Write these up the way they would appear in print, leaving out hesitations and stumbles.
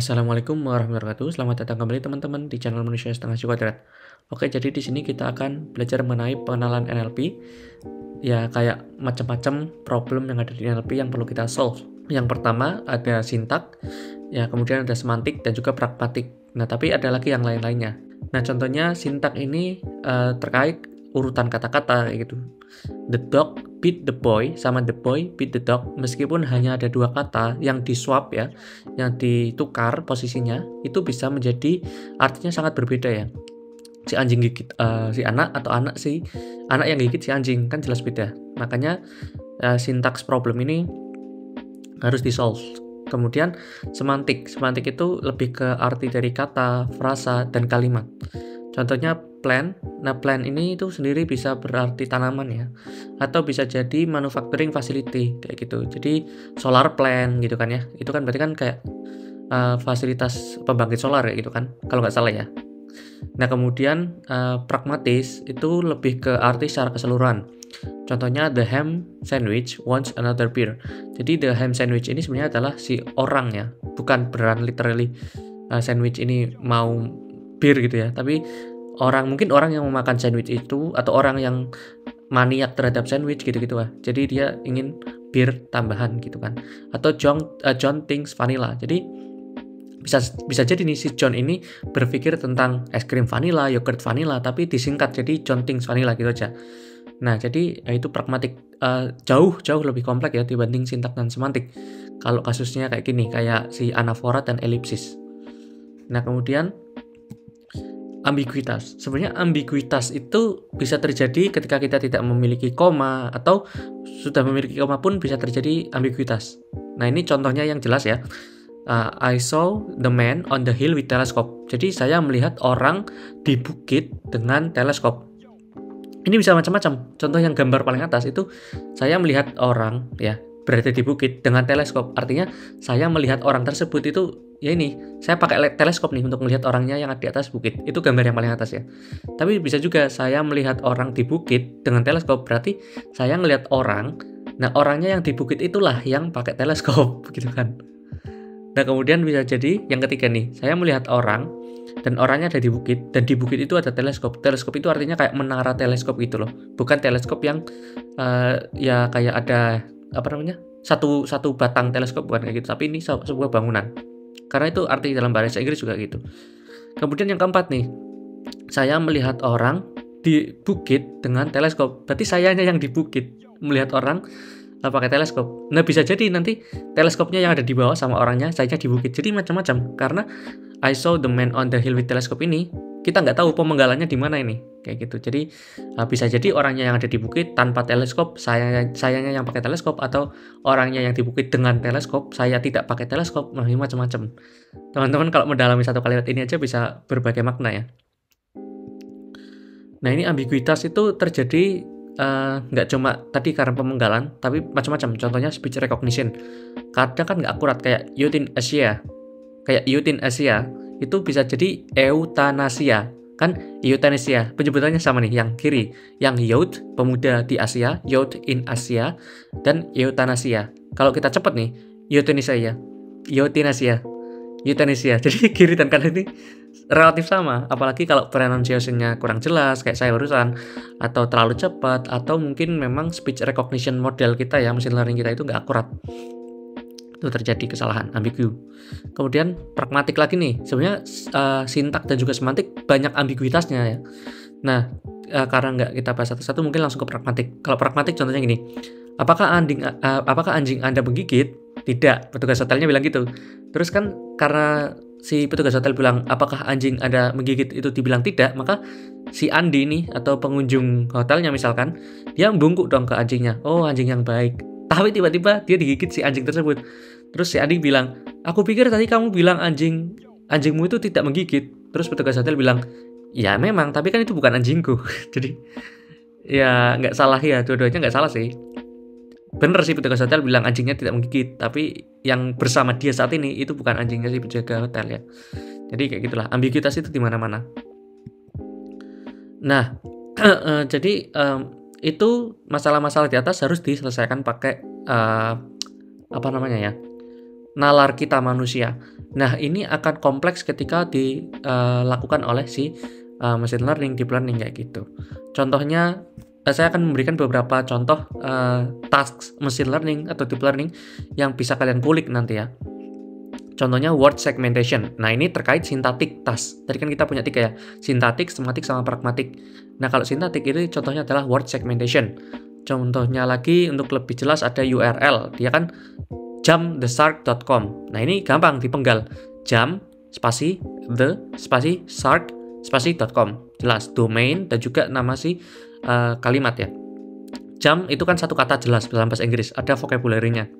Assalamualaikum warahmatullahi wabarakatuh. Selamat datang kembali teman-teman di channel Manusia Setengah Si Kuadrat. Oke, jadi di sini kita akan belajar mengenai pengenalan NLP. Ya, kayak macam-macam problem yang ada di NLP yang perlu kita solve. Yang pertama ada sintak, ya kemudian ada semantik dan juga pragmatik. Nah, tapi ada lagi yang lain-lainnya. Nah, contohnya sintak ini terkait urutan kata-kata kayak gitu. The dog beat the boy sama the boy beat the dog, meskipun hanya ada dua kata yang di-swap ya, yang ditukar posisinya, itu bisa menjadi artinya sangat berbeda ya. Si anjing gigit si anak, atau si anak yang gigit si anjing, kan jelas beda. Makanya syntax problem ini harus di-solve. Kemudian semantik itu lebih ke arti dari kata, frasa, dan kalimat. Contohnya plant. Nah, plant ini itu sendiri bisa berarti tanaman ya, atau bisa jadi manufacturing facility kayak gitu. Jadi solar plant gitu kan ya. Itu kan berarti kan kayak fasilitas pembangkit solar ya gitu kan, kalau nggak salah ya. Nah, kemudian pragmatis itu lebih ke arti secara keseluruhan. Contohnya the ham sandwich wants another beer. Jadi the ham sandwich ini sebenarnya adalah si orang ya, bukan beneran literally sandwich ini mau bir gitu ya, tapi mungkin orang yang memakan sandwich itu, atau orang yang maniak terhadap sandwich gitu-gitu lah. Jadi dia ingin bir tambahan gitu kan. Atau John thinks vanilla. Jadi bisa jadi nih si John ini berpikir tentang es krim vanilla, yogurt vanilla, tapi disingkat jadi John thinks vanilla gitu aja. Nah, jadi itu pragmatik, jauh lebih kompleks ya dibanding sintak dan semantik. Kalau kasusnya kayak gini, kayak si anafora dan elipsis. Nah, kemudian ambiguitas. Sebenarnya ambiguitas itu bisa terjadi ketika kita tidak memiliki koma, atau sudah memiliki koma pun bisa terjadi ambiguitas. Nah, ini contohnya yang jelas ya. I saw the man on the hill with telescope. Jadi saya melihat orang di bukit dengan teleskop. Ini bisa macam-macam. Contoh yang gambar paling atas itu, saya melihat orang ya berada di bukit dengan teleskop. Artinya saya melihat orang tersebut itu ya ini, saya pakai teleskop nih untuk melihat orangnya yang ada di atas bukit. Itu gambar yang paling atas ya. Tapi bisa juga saya melihat orang di bukit dengan teleskop, berarti saya melihat orang. Nah, orangnya yang di bukit itulah yang pakai teleskop gitu kan. Nah, kemudian bisa jadi yang ketiga nih, saya melihat orang dan orangnya ada di bukit, dan di bukit itu ada teleskop. Teleskop itu artinya kayak menara teleskop gitu loh. Bukan teleskop yang ya kayak ada apa namanya? Satu batang teleskop, bukan kayak gitu, tapi ini sebuah bangunan. Karena itu arti dalam bahasa Inggris juga gitu. Kemudian yang keempat nih, saya melihat orang di bukit dengan teleskop. Berarti sayanya yang di bukit melihat orang pakai teleskop. Nah, bisa jadi nanti teleskopnya yang ada di bawah sama orangnya sayanya di bukit. Jadi macam-macam. Karena I saw the man on the hill with telescope ini, kita nggak tahu pemenggalannya di mana ini, kayak gitu. Jadi bisa jadi orangnya yang ada di bukit tanpa teleskop, sayanya yang pakai teleskop, atau orangnya yang di bukit dengan teleskop, saya tidak pakai teleskop. Nah, ini macam-macam. Teman-teman kalau mendalami satu kalimat ini aja bisa berbagai makna ya. Nah, ini ambiguitas itu terjadi nggak cuma tadi karena pemenggalan, tapi macam-macam. Contohnya speech recognition. Kadang kan nggak akurat, kayak euthanasia. Itu bisa jadi euthanasia. Kan euthanasia, penyebutannya sama nih, yang kiri. Yang youth, pemuda di Asia, youth in Asia, dan euthanasia. Kalau kita cepat nih, euthanasia. Jadi kiri dan kanan ini relatif sama, apalagi kalau pronunciation-nya kurang jelas kayak saya barusan, atau terlalu cepat, atau mungkin memang speech recognition model kita ya, mesin learning kita itu nggak akurat. Itu terjadi kesalahan, ambigu. Kemudian pragmatik lagi nih, sebenarnya sintak dan juga semantik banyak ambiguitasnya ya. Nah, karena nggak kita bahas satu-satu, mungkin langsung ke pragmatik. Kalau pragmatik contohnya gini, apakah anjing Anda menggigit? Tidak, petugas hotelnya bilang gitu. Terus kan karena si petugas hotel bilang apakah anjing Anda menggigit, itu dibilang tidak, maka si Andi nih, atau pengunjung hotelnya misalkan, dia membungkuk dong ke anjingnya. Oh, anjing yang baik. Tapi tiba-tiba dia digigit si anjing tersebut. Terus si Andi bilang, aku pikir tadi kamu bilang anjingmu itu tidak menggigit. Terus petugas hotel bilang, ya memang, tapi kan itu bukan anjingku. Jadi ya nggak salah ya, dua-duanya nggak salah sih. Bener sih petugas hotel bilang anjingnya tidak menggigit, tapi yang bersama dia saat ini itu bukan anjingnya si penjaga hotel ya. Jadi kayak gitulah, ambiguitas itu di mana-mana. Nah, jadi itu masalah-masalah di atas harus diselesaikan pakai apa namanya ya, nalar kita manusia. Nah, ini akan kompleks ketika dilakukan oleh si machine learning, deep learning kayak gitu. Contohnya, saya akan memberikan beberapa contoh tasks machine learning atau deep learning yang bisa kalian kulik nanti ya. Contohnya word segmentation. Nah, ini terkait syntactic task. Tadi kan kita punya 3 ya, synthetic, semantic, sama pragmatic. Nah, kalau syntactic ini contohnya adalah word segmentation. Contohnya lagi untuk lebih jelas ada URL. Dia kan jumptheshark.com. Nah, ini gampang dipenggal. Jump spasi the spasi shark spasi.com. Jelas domain dan juga nama si kalimat ya. Jump itu kan satu kata jelas dalam bahasa Inggris, ada vocabulary-nya.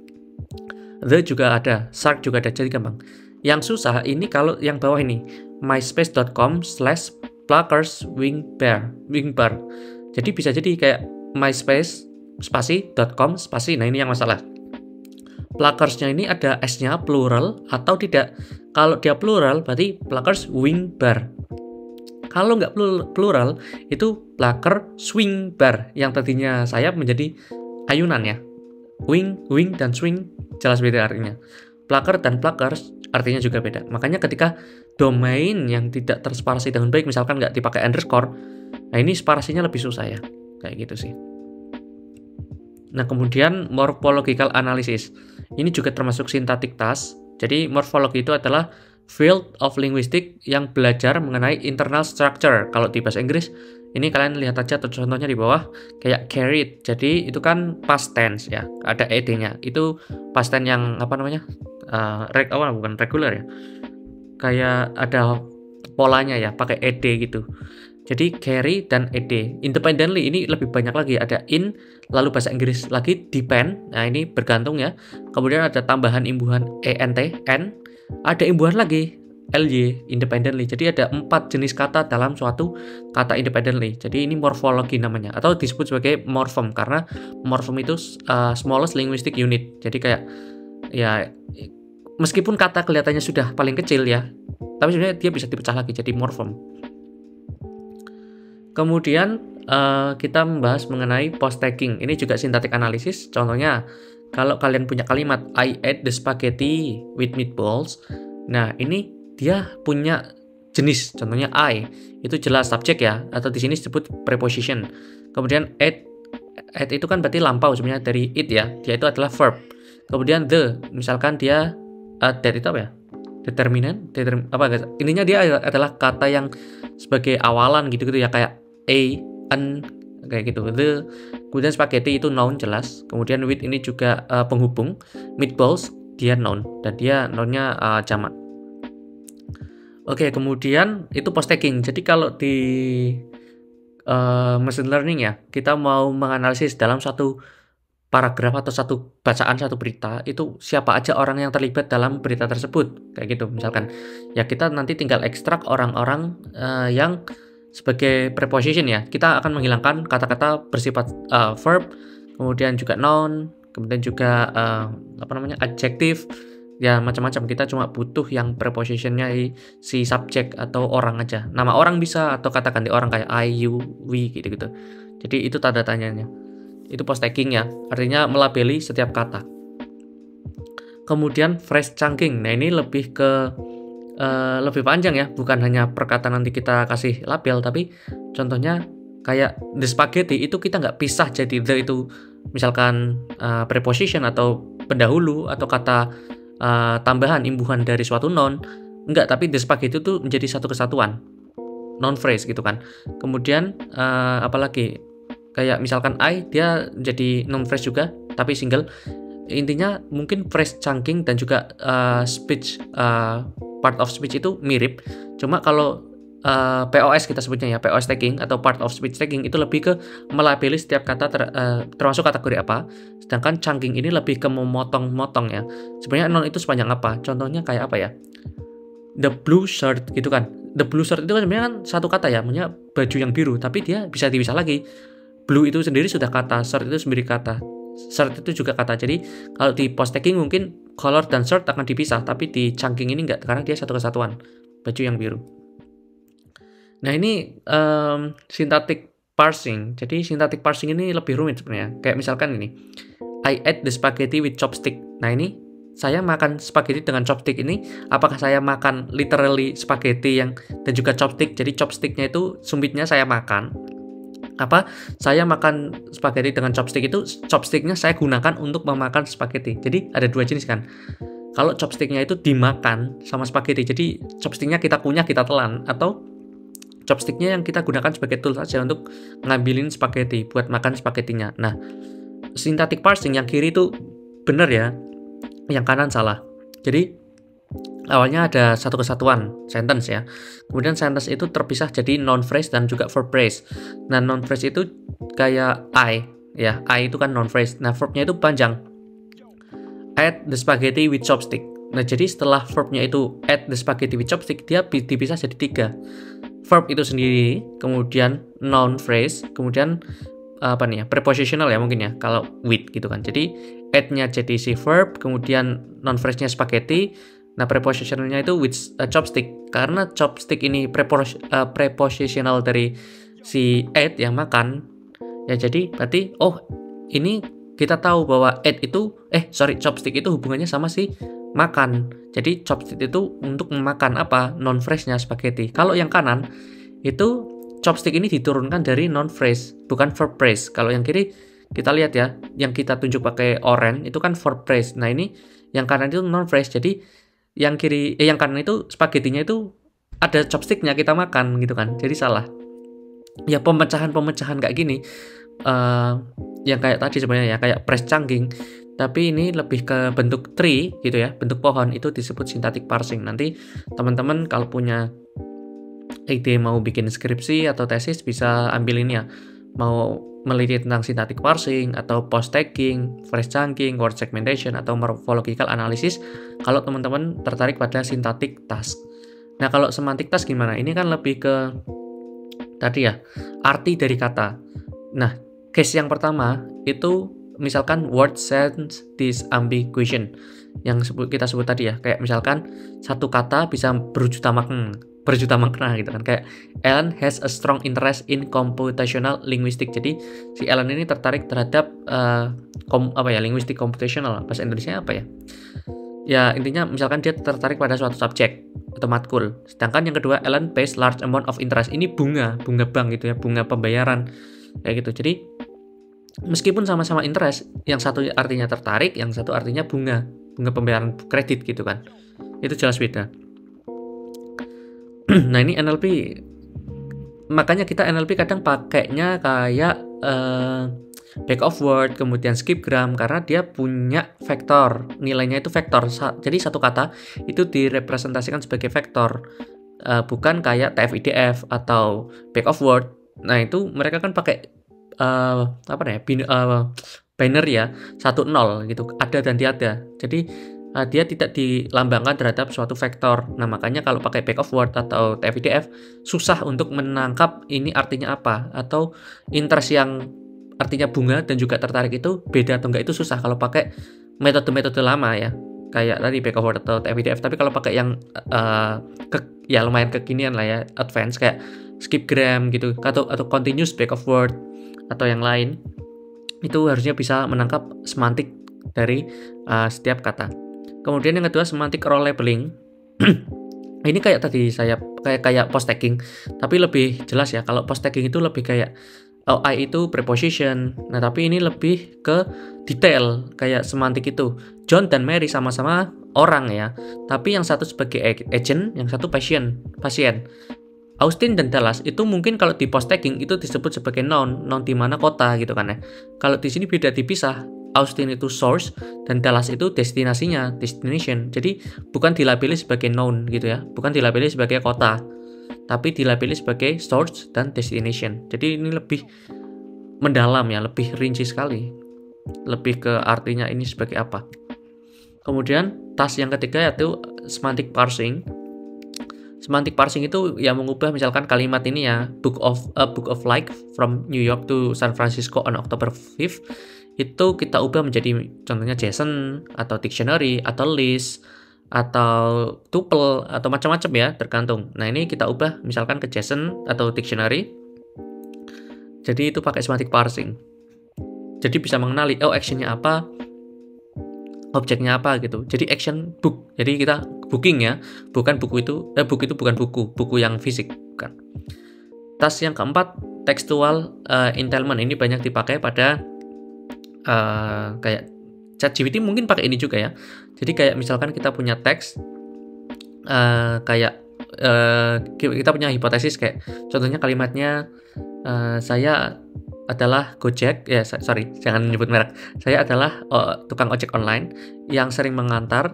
The juga ada, shark juga ada, jadi gampang. Yang susah ini kalau yang bawah ini, myspace.com/pluckerswingbar. Jadi bisa jadi kayak myspace spasi.com spasi. Nah, ini yang masalah. Pluckers-nya ini ada S-nya plural atau tidak. Kalau dia plural berarti pluckers wing bar. Kalau nggak plural itu plucker swing bar. Yang tadinya sayap menjadi ayunan ya. Wing dan swing jelas beda artinya. Plucker dan pluckers artinya juga beda. Makanya ketika domain yang tidak tersparasi dengan baik, misalkan nggak dipakai underscore, nah ini sparasinya lebih susah ya. Kayak gitu sih. Nah, kemudian morphological analysis. Ini juga termasuk syntactic task. Jadi morfologi itu adalah field of linguistic yang belajar mengenai internal structure. Kalau di bahasa Inggris, ini kalian lihat aja contohnya di bawah, kayak carried. Jadi itu kan past tense ya, ada ed-nya. Itu past tense yang apa namanya? Bukan regular ya. Kayak ada polanya ya, pakai ed gitu. Jadi carry dan ed. Independently ini lebih banyak lagi, ada in, lalu bahasa Inggris lagi depend. Nah, ini bergantung ya. Kemudian ada tambahan imbuhan ent, n, ada imbuhan lagi ly, independently. Jadi ada 4 jenis kata dalam suatu kata independently. Jadi ini morfologi namanya, atau disebut sebagai morphem karena morphem itu smallest linguistic unit. Jadi kayak ya meskipun kata kelihatannya sudah paling kecil ya, tapi sebenarnya dia bisa dipecah lagi jadi morphem. Kemudian kita membahas mengenai post tagging. Ini juga syntactic analysis. Contohnya kalau kalian punya kalimat I ate the spaghetti with meatballs. Nah, ini dia punya jenis, contohnya I, itu jelas subjek ya, atau di sini disebut preposition. Kemudian ate itu kan berarti lampau sebenarnya dari it ya, dia itu adalah verb. Kemudian the, misalkan dia that itu apa ya? Determinant, intinya dia adalah kata yang sebagai awalan gitu-gitu ya, kayak an, kayak gitu. The, kemudian spaghetti itu noun jelas. Kemudian with ini juga penghubung. Meatballs dia noun, dan dia nounnya jamak. Oke, kemudian itu post tagging. Jadi kalau di machine learning ya, kita mau menganalisis dalam satu paragraf atau satu bacaan satu berita, itu siapa aja orang yang terlibat dalam berita tersebut, kayak gitu. Misalkan ya kita nanti tinggal ekstrak orang-orang yang sebagai preposition ya. Kita akan menghilangkan kata-kata bersifat verb, kemudian juga noun, kemudian juga adjektif. Ya macam-macam, kita cuma butuh yang prepositionnya si subjek atau orang aja. Nama orang bisa, atau kata ganti orang kayak I, you, we gitu-gitu. Jadi itu tanda tanyanya. Itu post tagging ya, artinya melabeli setiap kata. Kemudian phrase chunking. Nah, ini lebih ke lebih panjang ya, bukan hanya perkata nanti kita kasih label, tapi contohnya kayak the spaghetti itu kita nggak pisah jadi the itu misalkan preposition atau pendahulu atau kata tambahan imbuhan dari suatu noun, enggak, tapi the spaghetti itu menjadi satu kesatuan, noun phrase gitu kan. Kemudian apalagi kayak misalkan I, dia jadi noun phrase juga tapi single. Intinya mungkin phrase chunking dan juga speech part of speech itu mirip, cuma kalau POS kita sebutnya ya, POS tagging atau part of speech tagging itu lebih ke melabeli setiap kata termasuk kategori apa, sedangkan chunking ini lebih ke memotong-motong ya. Sebenarnya noun itu sepanjang apa? Contohnya kayak apa ya? The blue shirt gitu kan. The blue shirt itu kan sebenarnya kan satu kata ya, maksudnya baju yang biru, tapi dia bisa dipisah lagi. Blue itu sendiri sudah kata, shirt itu sendiri kata, shirt itu juga kata. Jadi kalau di post tagging mungkin color dan shirt akan dipisah, tapi di chunking ini enggak, karena dia satu kesatuan, baju yang biru. Nah, ini syntactic parsing. Jadi syntactic parsing ini lebih rumit sebenarnya. Kayak misalkan ini, I ate the spaghetti with chopstick. Nah, ini saya makan spaghetti dengan chopstick ini, apakah saya makan literally spaghetti yang dan juga chopstick, jadi chopsticknya itu sumpitnya saya makan, apa saya makan spaghetti dengan chopstick itu chopsticknya saya gunakan untuk memakan spaghetti. Jadi ada dua jenis kan. Kalau chopsticknya itu dimakan sama spaghetti, jadi chopsticknya kita kunyah, kita telan, atau chopsticknya yang kita gunakan sebagai tool saja untuk ngambilin spaghetti, buat makan spagettinya. Nah, syntactic parsing yang kiri itu benar ya, yang kanan salah. Jadi awalnya ada satu kesatuan sentence ya, kemudian sentence itu terpisah jadi noun phrase dan juga verb phrase. Nah, noun phrase itu kayak I ya, I itu kan noun phrase. Nah, verbnya itu panjang, add the spaghetti with chopstick. Nah, jadi setelah verbnya itu add the spaghetti with chopstick, dia dipisah jadi 3. Verb itu sendiri, kemudian noun phrase, kemudian apa nih ya, prepositional ya mungkin ya, kalau with gitu kan. Jadi add-nya jadi si verb, kemudian noun phrase-nya spaghetti. Nah, prepositionalnya itu with chopstick. Karena chopstick ini prepositional dari si add yang makan, ya jadi berarti ini kita tahu bahwa chopstick itu hubungannya sama si makan. Jadi chopstick itu untuk memakan apa? Non phrase-nya spaghetti. Kalau yang kanan itu chopstick ini diturunkan dari non phrase, bukan verb phrase. Kalau yang kiri kita lihat ya, yang kita tunjuk pakai orange itu kan verb phrase. Nah, ini yang kanan itu non phrase. Jadi yang kanan itu spaghettinya itu ada chopsticknya kita makan gitu kan. Jadi salah. Ya pemecahan-pemecahan kayak gini yang kayak tadi sebenarnya ya, kayak press chunking, tapi ini lebih ke bentuk tree gitu ya, bentuk pohon, itu disebut syntactic parsing. Nanti teman-teman kalau punya ide mau bikin skripsi atau tesis bisa ambil ini ya, mau meliti tentang syntactic parsing atau post tagging, phrase chunking, word segmentation atau morphological analysis, kalau teman-teman tertarik pada syntactic task. Nah, kalau semantic task gimana? Ini kan lebih ke tadi ya, arti dari kata. Nah, case yang pertama itu misalkan word sense disambiguation yang kita sebut tadi ya, kayak misalkan satu kata bisa berjuta makna gitu kan, kayak Ellen has a strong interest in computational linguistics. Jadi si Ellen ini tertarik terhadap linguistik computational. Bahasa Indonesia apa ya? Ya intinya misalkan dia tertarik pada suatu subjek atau matkul. Sedangkan yang kedua, Ellen pays large amount of interest. Ini bunga bank gitu ya, bunga pembayaran kayak gitu. Jadi meskipun sama-sama interest, yang satu artinya tertarik, yang satu artinya bunga pembayaran kredit gitu kan. Itu jelas beda. Nah, ini NLP. Makanya kita NLP kadang pakainya kayak back of word, kemudian skip gram, karena dia punya vektor. Nilainya itu vektor. Jadi satu kata itu direpresentasikan sebagai vektor. Bukan kayak TF-IDF atau back of word. Nah, itu mereka kan pakai binary ya, 1 0 gitu, ada dan tiada. Jadi dia tidak dilambangkan terhadap suatu vektor. Nah, makanya kalau pakai back of word atau TF-IDF susah untuk menangkap ini artinya apa, atau interest yang artinya bunga dan juga tertarik itu beda atau enggak, itu susah kalau pakai metode-metode lama ya, kayak tadi back of word atau TF-IDF. Tapi kalau pakai yang lumayan kekinian lah ya, advance, kayak skip gram gitu, atau continuous back of word atau yang lain, itu harusnya bisa menangkap semantik dari setiap kata. Kemudian yang kedua, semantic role labeling. Ini kayak tadi saya kayak post tagging, tapi lebih jelas ya. Kalau post tagging itu lebih kayak I itu preposition. Nah, tapi ini lebih ke detail, kayak semantik itu. John dan Mary sama-sama orang ya, tapi yang satu sebagai agent, yang satu pasien. Austin dan Dallas itu mungkin kalau di post tagging itu disebut sebagai noun di mana kota gitu kan ya. Kalau di sini beda, dipisah. Austin itu source dan Dallas itu destination. Jadi bukan dilabeli sebagai noun gitu ya, bukan dilabeli sebagai kota, tapi dilabeli sebagai source dan destination. Jadi ini lebih mendalam ya, lebih rinci sekali, lebih ke artinya ini sebagai apa. Kemudian task yang ketiga yaitu semantic parsing. Semantic parsing itu ya mengubah misalkan kalimat ini ya, book of like from New York to San Francisco on October 5th, itu kita ubah menjadi contohnya JSON atau dictionary atau list atau tuple atau macam-macam ya, tergantung. Nah, ini kita ubah misalkan ke JSON atau dictionary. Jadi itu pakai semantic parsing. Jadi bisa mengenali actionnya apa, objeknya apa gitu. Jadi action book. Jadi kita booking ya, bukan buku itu book itu bukan buku yang fisik, bukan. Task yang keempat, textual entailment. Ini banyak dipakai pada kayak ChatGPT, mungkin pakai ini juga ya. Jadi kayak misalkan kita punya teks kita punya hipotesis, kayak contohnya kalimatnya saya adalah Gojek, ya sorry, jangan menyebut merek. Saya adalah tukang ojek online yang sering mengantar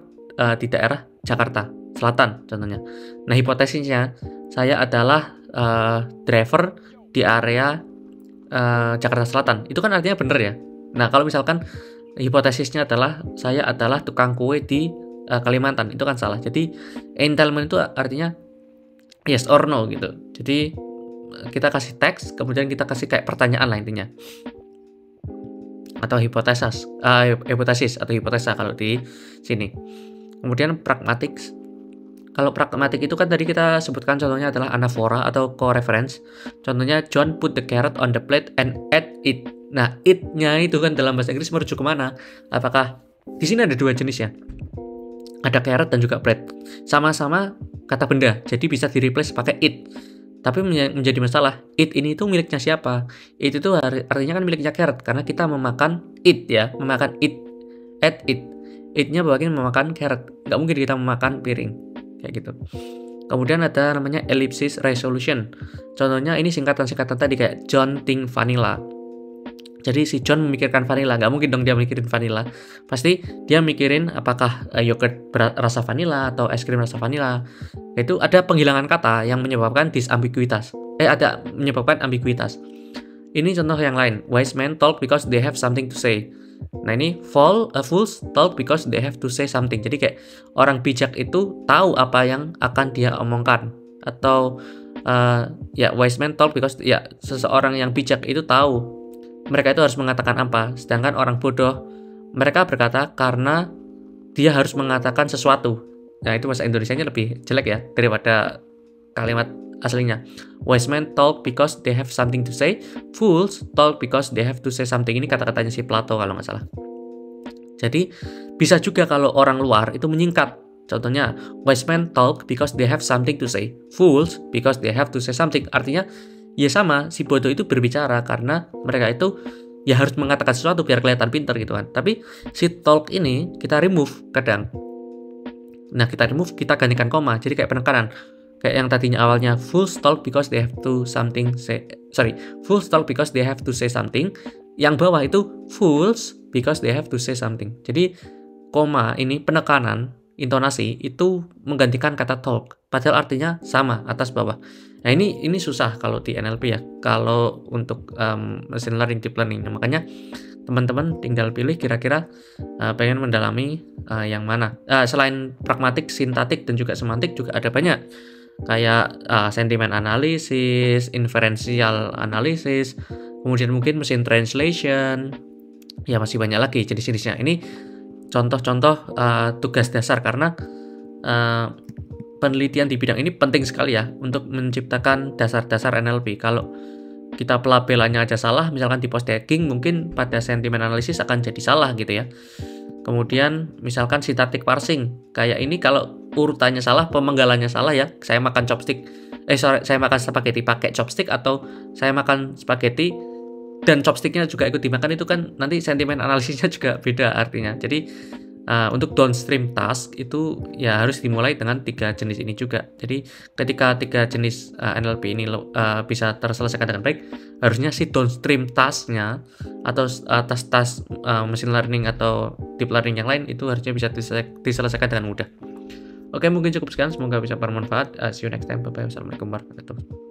di daerah Jakarta Selatan contohnya. Nah, hipotesisnya saya adalah driver di area Jakarta Selatan. Itu kan artinya benar ya. Nah, kalau misalkan hipotesisnya adalah saya adalah tukang kue di Kalimantan, itu kan salah. Jadi entailment itu artinya yes or no gitu. Jadi kita kasih teks, kemudian kita kasih kayak pertanyaan lah intinya, atau hipotesis atau hipotesa kalau di sini. Kemudian pragmatic. Kalau pragmatic itu kan tadi kita sebutkan contohnya adalah anaphora atau co-reference. Contohnya John put the carrot on the plate and ate it. Nah, it-nya itu kan dalam bahasa Inggris merujuk kemana? Apakah di sini ada dua jenis ya? Ada carrot dan juga plate. Sama-sama kata benda, jadi bisa di-replace pakai it. Tapi menjadi masalah, it ini itu miliknya siapa? It itu artinya kan miliknya carrot, karena kita memakan it ya, memakan it, at it. It-nya bagian memakan carrot, nggak mungkin kita memakan piring, kayak gitu. Kemudian ada namanya ellipsis resolution. Contohnya ini singkatan-singkatan tadi kayak John think vanilla. Jadi si John memikirkan vanilla, nggak mungkin dong dia mikirin vanilla. Pasti dia mikirin apakah yogurt rasa vanilla atau es krim rasa vanilla. Itu ada penghilangan kata yang menyebabkan disambiguitas. Ada menyebabkan ambiguitas. Ini contoh yang lain. Wise men talk because they have something to say. Nah, ini fools talk because they have to say something. Jadi kayak orang bijak itu tahu apa yang akan dia omongkan. Atau wise men talk because seseorang yang bijak itu tahu mereka itu harus mengatakan apa, sedangkan orang bodoh mereka berkata karena dia harus mengatakan sesuatu. Nah, itu bahasa Indonesianya lebih jelek ya daripada kalimat aslinya. Wise men talk because they have something to say, fools talk because they have to say something. Ini kata-katanya si Plato kalau nggak salah. Jadi bisa juga kalau orang luar itu menyingkat. Contohnya, wise men talk because they have something to say, fools because they have to say something. Artinya ya sama, si bodoh itu berbicara karena mereka itu ya harus mengatakan sesuatu biar kelihatan pintar gitu kan. Tapi si talk ini kita remove kadang. Nah, kita remove, kita gantikan koma. Jadi kayak penekanan. Kayak yang tadinya awalnya fools talk because they have to fools talk because they have to say something. Yang bawah itu fools because they have to say something. Jadi koma ini penekanan intonasi itu menggantikan kata talk. Padahal artinya sama atas bawah. Nah, ini susah kalau di NLP ya. Kalau untuk machine learning, deep learning. Nah, makanya teman-teman tinggal pilih kira-kira pengen mendalami yang mana. Selain pragmatik, sintaktik, dan juga semantik juga ada banyak. Kayak sentiment analysis, inferential analysis, kemudian mungkin machine translation. Ya, masih banyak lagi jenis-jenisnya. Ini contoh-contoh tugas dasar karena penelitian di bidang ini penting sekali ya untuk menciptakan dasar-dasar NLP. Kalau kita pelabelannya aja salah, misalkan di post tagging mungkin pada sentiment analysis akan jadi salah gitu ya. Kemudian misalkan syntactic parsing, kayak ini kalau urutannya salah, pemenggalannya salah ya. Saya makan spaghetti pakai chopstick, atau saya makan spaghetti dan chopsticknya juga ikut dimakan, itu kan nanti sentiment analisisnya juga beda artinya. Jadi untuk downstream task itu ya harus dimulai dengan 3 jenis ini juga. Jadi ketika 3 jenis NLP ini bisa terselesaikan dengan baik, harusnya si downstream tasknya atau task machine learning atau deep learning yang lain itu harusnya bisa diselesaikan dengan mudah. Oke, mungkin cukup sekian. Semoga bisa bermanfaat. See you next time. Bye-bye. Wassalamualaikum warahmatullahi wabarakatuh.